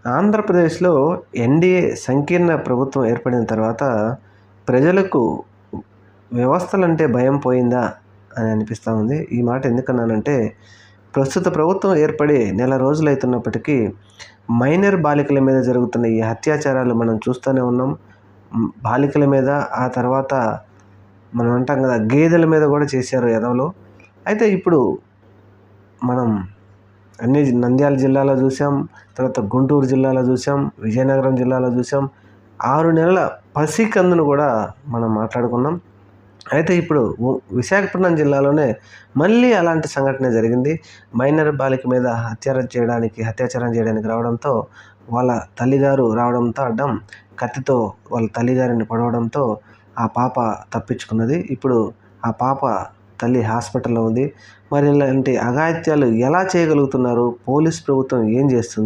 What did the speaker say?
ఆంధ్రప్రదేశ్‌లో ఎన్‌డీఏ సంకీర్ణ ప్రభుత్వం ఏర్పడిన తర్వాత ప్రజలకు వ్యవస్థలంటే భయం పోయిందా అని అనిపిస్తూ ఉంది. ఈ మాట ఎందుకన్నానంటే, ప్రస్తుత ప్రభుత్వం ఏర్పడి నెల రోజులైతున్నప్పటికీ మైనర్ బాలికల మీద జరుగుతున్న ఈ అత్యాచారాలు మనం చూస్తూనే ఉన్నాం. బాలికల మీద, ఆ తర్వాత మనం అంటాం కదా, గేదెల మీద కూడా చేశారు ఎదవలు. అయితే ఇప్పుడు మనం నంద్యాల జిల్లాలో చూసాం, తర్వాత గుంటూరు జిల్లాలో చూసాం, విజయనగరం జిల్లాలో చూసాం. 6 నెలల పసికందును కూడా మనం మాట్లాడుకున్నాం. అయితే ఇప్పుడు విశాఖపట్నం జిల్లాలోనే మళ్ళీ అలాంటి సంఘటన జరిగింది. మైనర్ బాలిక మీద అత్యాచారం చేయడానికి రావడంతో, వాళ్ళ తల్లిగారు రావడంతో అడ్డం కత్తితో వాళ్ళ తల్లిగారిని పొడవడంతో ఆ పాప తప్పించుకున్నది. ఇప్పుడు ఆ పాప తల్లి హాస్పిటల్లో ఉంది. మరి ఇలాంటి అఘాయిత్యాలు ఎలా చేయగలుగుతున్నారు? పోలీస్ ప్రభుత్వం ఏం చేస్తుంది?